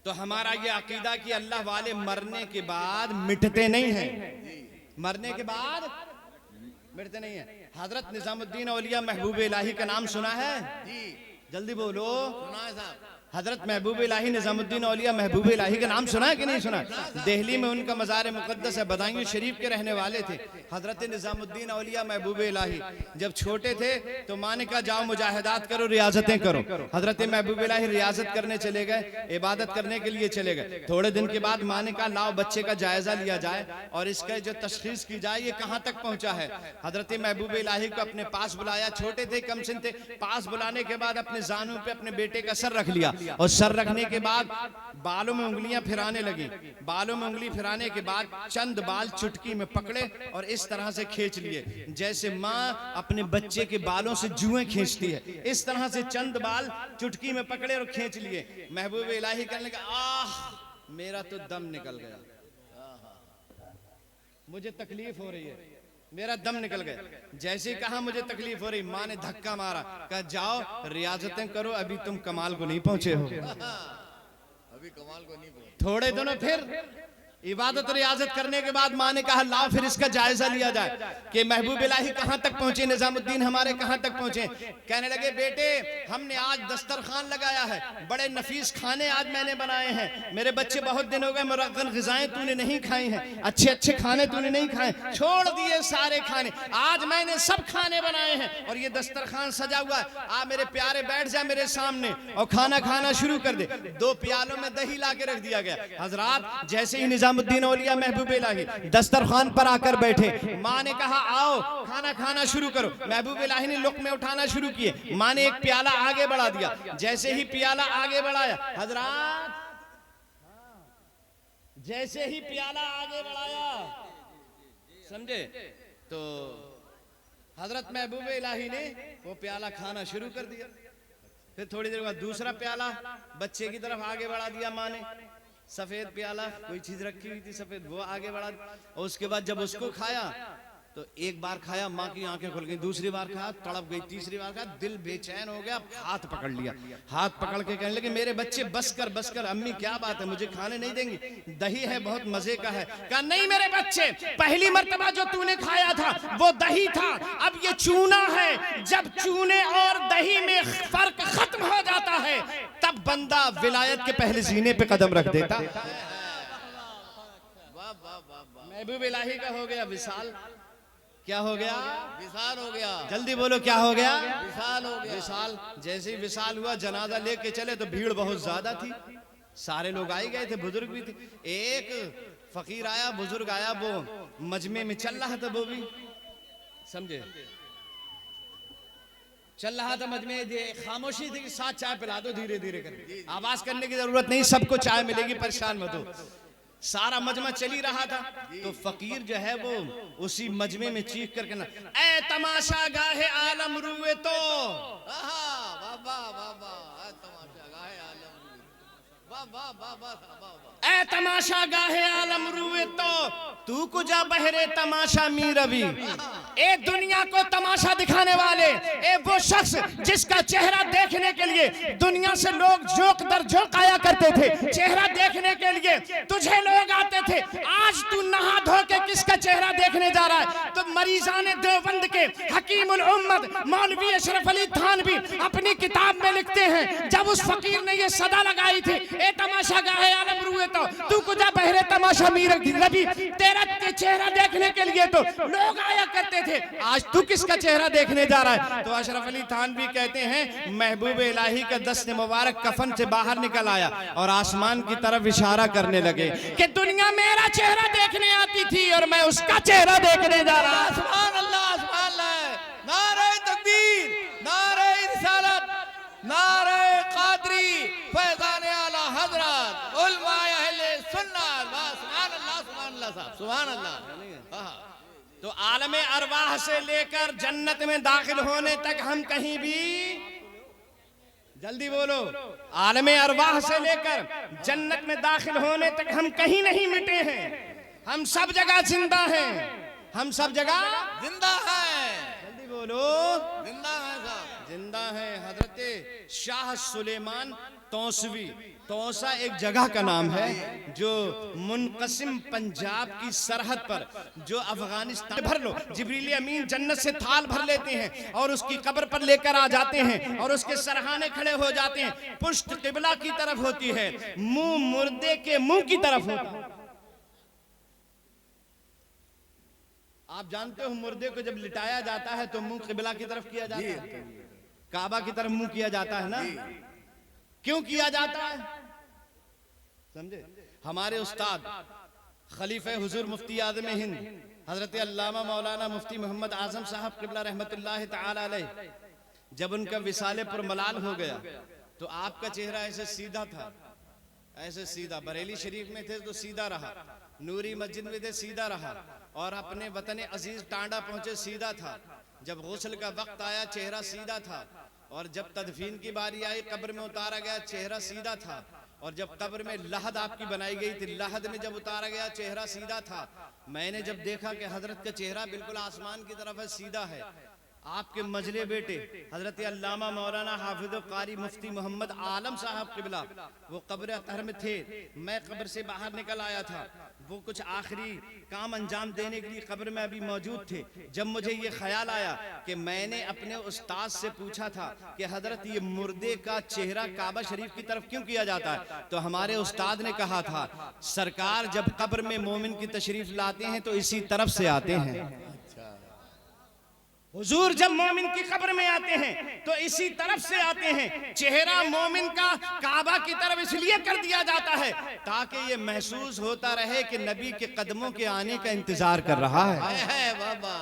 तो हमारा ये अकीदा कि अल्लाह वाले मरने के बाद मिटते नहीं हैं, मरने के बाद मिटते नहीं है। हजरत निजामुद्दीन औलिया महबूब इलाही का नाम सुना है? जल्दी बोलो। सुना है साहब। हजरत महबूब इलाही निजामुद्दीन औलिया महबूब इलाही का नाम सुना है कि नहीं सुना? दिल्ली में उनका मज़ार मुक़द्दस है, बदायूं शरीफ के रहने वाले थे हजरत निजामुद्दीन औलिया महबूब इलाही। जब छोटे थे तो माँ ने कहा जाओ मुजाहिदात करो, रियाजतें करो। हजरत महबूब इलाही रियाजत करने चले गए, इबादत करने के लिए चले गए। थोड़े दिन के बाद माँ ने कहा लाओ बच्चे का जायजा लिया जाए और इसका जो तशखीस की जाए ये कहाँ तक पहुँचा है। हजरत महबूब इलाही को अपने पास बुलाया, छोटे थे, कम सिन थे। पास बुलाने के बाद अपने जानू पे अपने बेटे का सर रख लिया और सर रखने के बाद बालों में उंगलियां फिराने लगी। बालों में उंगली फिराने के बाद चंद बाल चुटकी में पकड़े और इस तरह से खींच लिए, जैसे माँ अपने बच्चे के बालों से जुएं खींचती है, इस तरह से चंद बाल चुटकी में पकड़े और खींच लिए। महबूब इलाही कहने लगा आह मेरा तो दम निकल गया, मुझे तकलीफ हो रही है, मेरा दम निकल गया। जैसे ही कहा मुझे तकलीफ हो रही, माँ ने धक्का मारा, कहा जाओ रियाजतें करो, अभी तुम कमाल को नहीं पहुंचे हो। अभी कमाल को नहीं पहुंचे। थोड़े दिनों फिर इबादत रियाजत करने के बाद माँ ने कहा लाओ फिर इसका जायजा लिया जाए कि महबूब इलाही कहाँ तक पहुंचे, निजामुद्दीन हमारे कहाँ तक पहुंचे। कहने लगे बेटे हमने आज दस्तरखान लगाया है, बड़े नफीस खाने आज मैंने बनाए हैं, मेरे बच्चे बहुत दिन हो गए मुरग्गल ग़िज़ाएं तूने नहीं खाई हैं, अच्छे अच्छे खाने तूने नहीं खाए, छोड़ दिए सारे खाने, आज मैंने सब खाने बनाए हैं और ये दस्तरखान सजा हुआ है, आ मेरे प्यारे बैठ जा मेरे सामने और खाना खाना शुरू कर दे। 2 प्यालों में दही ला के रख दिया गया। हजरात जैसे ही निजामुद्दीन औलिया महबूब इलाही दस्तरखान पर आकर बैठे, माँ ने कहा आओ खाना खाना शुरू करो। महबूब इलाही ने लुक़्मे उठाना शुरू किए। माँ ने एक प्याला आगे बढ़ा दिया, जैसे ही प्याला आगे बढ़ाया हजरात, जैसे ही प्याला आगे बढ़ाया समझे तो हजरत महबूब इलाही ने वो प्याला खाना शुरू कर दिया। फिर थोड़ी देर बाद दूसरा प्याला बच्चे की तरफ आगे बढ़ा दिया माँ ने, सफेद प्याला कोई चीज रखी हुई थी सफेद, वो आगे बढ़ा और उसके बाद जब उसको खाया तो एक बार खाया माँ की आंखें खुल गई, दूसरी बार खाया तड़प गई, तीसरी बार खाया दिल बेचैन हो गया, हाथ पकड़ लिया। हाथ पकड़ के कहने लगे मेरे बच्चे बस कर अम्मी क्या बात है मुझे खाने नहीं देंगी, दही है बहुत मजे का है। कहा नहीं मेरे बच्चे पहली मर्तबा जो तूने खाया था वो दही था, अब ये चूना है, जब चूने और दही में फर्क खत्म हो जाता है तब बंदा विलायत के पहले सीने पे कदम रख देता। महबूब इलाही का हो गया विसाल। क्या हो गया? विशाल हो गया। जल्दी बोलो क्या हो गया? विशाल हो गया। विशाल। जैसे ही विशाल हुआ जनाजा लेके चले तो भीड़ बहुत ज्यादा थी, सारे लोग आए गए थे, बुजुर्ग भी थे। एक फकीर आया, बुजुर्ग आया, वो मजमे में चल रहा था, वो भी समझे चल रहा था मजमे, खामोशी थी कि साथ चाय पिला दो धीरे धीरे करके, आवाज करने की जरूरत नहीं, सबको चाय मिलेगी परेशान मत हो। सारा मजमा चली रहा था तो फकीर जो है वो उसी मजमे में चीख करके ना ए तमाशा गाहे आलम रुए तो बाबा बाबा तमाशा गाहे आलम रुए, बाबा बाबा बाबा ए तमाशा गाहे आलम रुए तो तू कुजा बहरे तमाशा मी रवि। ए दुनिया को तमाशा दिखाने वाले, ए वो शख्स जिसका चेहरा देखने के लिए दुनिया से लोग जोक दर जोक आया करते थे, चेहरा देखने के लिए तुझे लोग आते थे, आज तू नहा धो के किसका चेहरा देखने जा रहा है? तो मरीजाने देवबंद के हकीमुल उम्मत मौलवी अशरफ अली थानवी अपनी किताब में लिखते हैं जब उस फकीर ने ये सदा लगाई थी ए तमाशा गाहे आलम रुए तो तू कुजा बहरे तमाशा मी रवि, तेरा चेहरा देखने के लिए तो लोग आया करते थे, आज तू किसका चेहरा देखने जा रहा है? तो अशरफ अली थानवी कहते हैं महबूब इलाही का दस्त मुबारक कफन से बाहर निकल आया और आसमान की तरफ इशारा करने लगे कि दुनिया मेरा चेहरा देखने आती थी और मैं उसका चेहरा देखने जा रहा हूं। सुभान अल्लाह, सुभान अल्लाह, नारे तकबीर, नारे रिसालत, नारे कादरी, फैज़ान आला हज़रत, उलमाए अहले सुन्नत, सुभान अल्लाह, सुभान अल्लाह साहब, सुभान अल्लाह। तो आलमे अरवाह से लेकर जन्नत में दाखिल होने तक हम कहीं भी, जल्दी बोलो, आलमे अरवाह से लेकर जन्नत में दाखिल होने तक हम कहीं नहीं मिटे हैं, हम सब जगह जिंदा हैं, हम सब जगह जिंदा है, जल्दी बोलो जिंदा है साहब। जिंदा हैं हजरत शाह सुलेमान तौसवी। तौसा एक जगह का नाम है जो मुनकसिम पंजाब की सरहद पर, जो अफगानिस्तान। भर लो, जिब्रील अमीन जन्नत से थाल भर लेते हैं और उसकी कब्र पर लेकर आ जाते हैं और उसके सरहाने खड़े हो जाते हैं। पुष्ट किबला की तरफ होती है, मुंह मुर्दे के मुंह की तरफ होता है। आप जानते हो मुर्दे को जब लिटाया जाता है तो मुंह किबला की तरफ किया जाता है, काबा की तरफ मुंह किया जाता है ना। क्यों किया जाता है समझे? हमारे उस्ताद खलीफे हुजूर मुफ्ती आज़म हिंद हजरत अल्लामा मौलाना मुफ्ती मोहम्मद आजम साहब किबला रहमतुल्लाह तआला अलैह, जब उनका विसाले पर मलाल हो गया तो आपका चेहरा ऐसे सीधा था, ऐसे सीधा। बरेली शरीफ में थे तो सीधा रहा, नूरी मस्जिद में थे सीधा रहा, और अपने वतन अजीज टांडा पहुंचे सीधा था। जब गुस्ल का वक्त आया चेहरा सीधा था, और जब तदफीन की बारी आई कब्र में उतारा गया चेहरा सीधा था, और जब कब्र में लहद आपकी बनाई गई थी लहद में जब उतारा गया चेहरा सीधा था। मैंने जब देखा कि हजरत का चेहरा बिल्कुल आसमान की तरफ है, सीधा है, आपके मजले बेटे हजरत अल्लामा मौलाना हाफिज कारी मुफ्ती मोहम्मद आलम साहब किबला वो कब्र अतहर में थे। मैं कब्र से बाहर निकल आया था, वो कुछ आखिरी काम अंजाम देने के लिए कब्र में अभी मौजूद थे। जब मुझे ये ख्याल आया कि मैंने अपने उस्ताद से पूछा था कि हजरत ये मुर्दे का चेहरा काबा शरीफ की तरफ क्यों किया जाता है, तो हमारे उस्ताद ने कहा था सरकार जब कब्र में मोमिन की तशरीफ लाते हैं तो इसी तरफ से आते हैं। हुजूर जब मोमिन की कब्र में आते हैं तो इसी तरफ से आते हैं। चेहरा मोमिन का काबा की तरफ इसलिए कर दिया जाता है ताकि ये महसूस होता रहे कि नबी के कदमों के आने का इंतजार कर रहा है बाबा।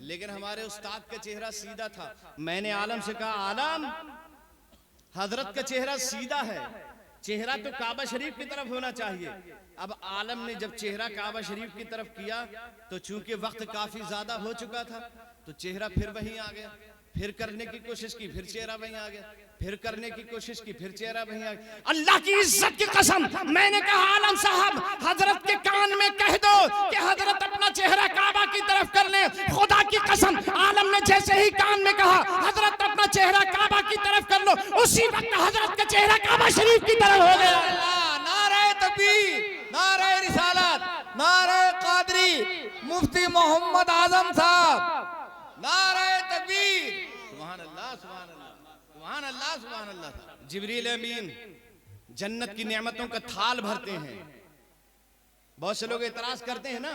लेकिन हमारे उस्ताद का चेहरा सीधा था। मैंने आलम से कहा आलम हजरत का चेहरा सीधा है, चेहरा तो काबा शरीफ की तरफ होना चाहिए। अब आलम ने जब चेहरा काबा शरीफ की तरफ किया तो चूंकि वक्त काफी ज्यादा हो चुका था तो चेहरा फिर वहीं आ गया, फिर करने की कोशिश की फिर चेहरा वहीं आ गया, फिर करने की कोशिश की फिर चेहरा वहीं आ गया। अल्लाह की इज्जत की कसम मैंने कहा आलम साहब हजरत के कान में कह दो कि हजरत अपना चेहरा काबा की तरफ कर ले। खुदा की कसम आलम ने जैसे ही कान में कहा हजरत अपना चेहरा काबा की तरफ कर लो, उसी वक्त हजरत का चेहरा काबा शरीफ की तरफ हो गया। नारे तकबीर, नारे रिसालत, नारे कादरी, मुफ्ती मोहम्मद आजम साहब, नारे तकबीर, सुभान अल्लाह, सुभान अल्लाह, सुभान अल्लाह, सुभान अल्लाह। जिब्रील अमीन जन्नत की नेमतों का थाल भरते हैं। बहुत से लोग एतराज करते हैं ना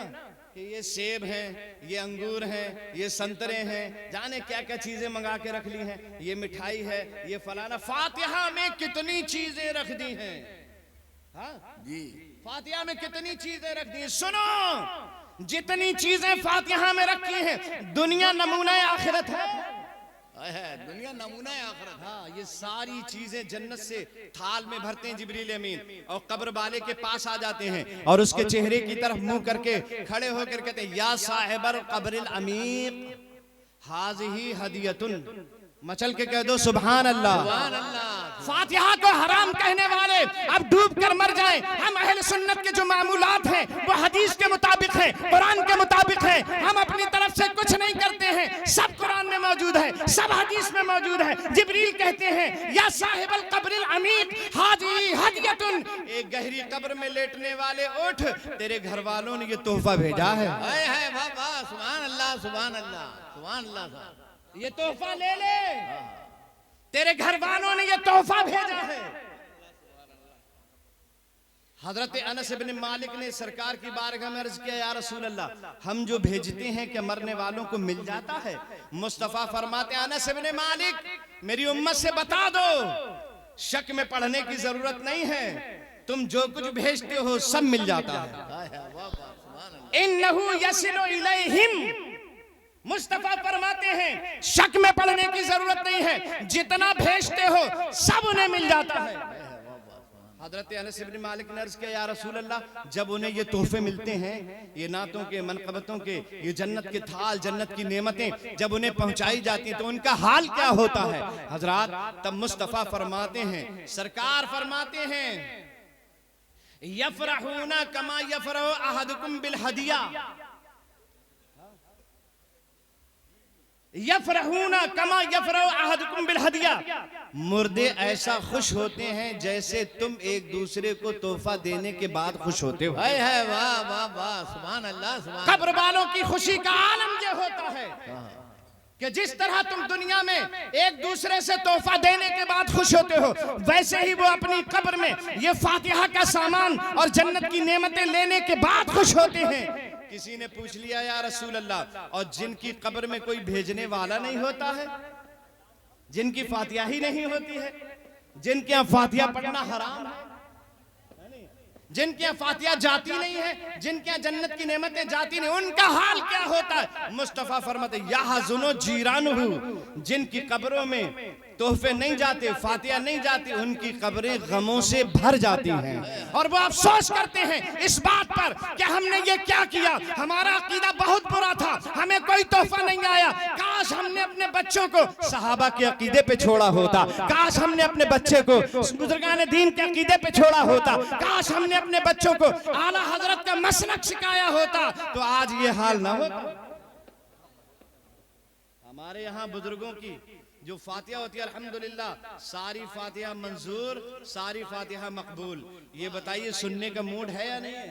कि ये सेब हैं, ये अंगूर हैं, ये संतरे हैं, जाने क्या क्या चीजें मंगा के रख ली हैं, ये मिठाई है, ये फलाना। फातिहा में कितनी चीजें रख दी हैं, हाँ जी, फातिहा में कितनी चीजें रख दी हैं। सुनो जितनी चीजें फातिहा में रखी हैं दुनिया नमूना आखिरत है, दुनिया नमूना आखिरत। हाँ ये सारी चीजें जन्नत से थाल में भरते हैं जिब्रील अमीन और कब्र वाले के पास आ जाते हैं और उसके चेहरे की तरफ मुंह करके खड़े होकर कहते हैं या साहिबल कब्रिल अमीक हाज़िही हदियतुन, मचल के कह दो सुभान अल्लाह। फातिहा को हराम कहने वाले अब डूब कर मर जाएं। हम अहले सुन्नत के जो मामूलात हैं वो हदीस के मुताबिक है, कुरान के मुताबिक है। हम अपनी तरफ से कुछ नहीं करते हैं, सब कुरान में मौजूद है, सब हदीस में मौजूद है। जिब्रील कहते हैं या साहिबल कब्रिल अमीक हाज़िही हदियतुन, एक गहरी कब्र में लेटने वाले उठ, तेरे घर वालों ने ये तोहफा भेजा है। बाबा सुभान अल्लाह, सुभान अल्लाह, सुभान अल्लाह, ये तोहफा ले ले, तेरे घर वालों ने ये तोहफा भेजा है। हजरत अनस इब्न मालिक ने सरकार की बारगाह में अर्ज किया या रसूल अल्लाह हम जो भेजते हैं क्या मरने वालों को मिल जाता है? मुस्तफा फरमाते अनस इब्न मालिक मेरी उम्मत से बता दो शक में पढ़ने की जरूरत नहीं है, तुम जो कुछ भेजते हो सब मिल जाता है। इन्नहु यसिलु इलैहिम, मुस्तफा फरमाते हैं शक में पड़ने की जरूरत नहीं है, जितना भेजते हो सब उन्हें मिल जाता है। हजरत अनस इब्न मालिक ने अर्ज किया या रसूल अल्लाह जब उन्हें ये तोहफे मिलते हैं, ये नातों के मनकबतों के, ये जन्नत के थाल, जन्नत की नेमतें जब उन्हें पहुंचाई जाती हैं तो उनका हाल क्या होता है? हजरात तब मुस्तफा फरमाते हैं, सरकार फरमाते हैं यफरहूना कमा यफरहु अहदुकुम बिल हदिया, यफरहूना कमा यफरहु अहदुकुम बिल हदिया, मुर्दे ऐसा खुश होते हैं जैसे तुम एक दूसरे को तोहफा देने के बाद खुश होते हो। है वाह वाह वाह, सुभान अल्लाह सुभान। कब्र वालों की खुशी का आलम ये होता है कि जिस तरह तुम दुनिया में एक दूसरे से तोहफा देने के बाद खुश होते हो, वैसे ही वो अपनी कब्र में ये फातिहा का सामान और जन्नत की नेमतें लेने के बाद खुश होते हैं। किसी ने पूछ लिया या रसूल अल्लाह, और जिनकी कब्र में कोई भेजने वाला नहीं होता है, जिनकी फातिहा ही नहीं होती है, जिनके यहाँ फातिहा पढ़ना हराम है, जिनके यहाँ फातिहा जाती नहीं है, जिनके यहाँ जन्नत की नेमतें जाती नहीं, उनका हाल क्या होता है? मुस्तफा फरमाते यहज़ुनु जीरानुहु, जिनकी कब्रों में तोहफे नहीं जाते, फातिहा नहीं जाती, उनकी कब्रें गमों से भर जाती हैं और वो अफसोस करते हैं इस बात पर कि हमने ये क्या किया, हमारा अकीदा बहुत बुरा था, हमें कोई तोहफा नहीं आया, काश हमने अपने बच्चों को सहाबा के अकीदे पे छोड़ा होता, काश हमने अपने बच्चे को बुजुर्गान दीन के अकीदे पे छोड़ा होता, काश हमने अपने बच्चों को आला हजरत का मसलक सिखाया होता, तो आज ये हाल ना होता। हमारे यहाँ बुजुर्गों की जो फातिहा होती है, अल्हम्दुलिल्लाह सारी फातिहा मंजूर, सारी फातिहा मकबूल। ये बताइए सुनने का मूड है या नहीं है?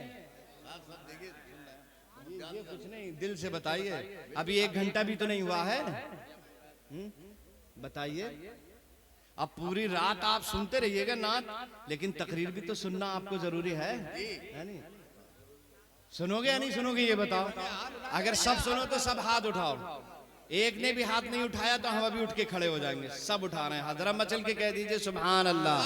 ये कुछ नहीं, दिल से बताइए। अभी 1 घंटा भी तो नहीं हुआ है, बताइए। अब पूरी रात आप सुनते रहिएगा नात, लेकिन तकरीर भी तो सुनना आपको जरूरी है नहीं? सुनोगे या नहीं सुनोगे ये बताओ। अगर सब सुनो तो सब हाथ उठाओ। एक ने भी हाथ नहीं उठाया तो हम अभी उठ के खड़े हो जाएंगे। सब उठा रहे हैं, हजरा मचल के कह दीजिए सुभान अल्लाह।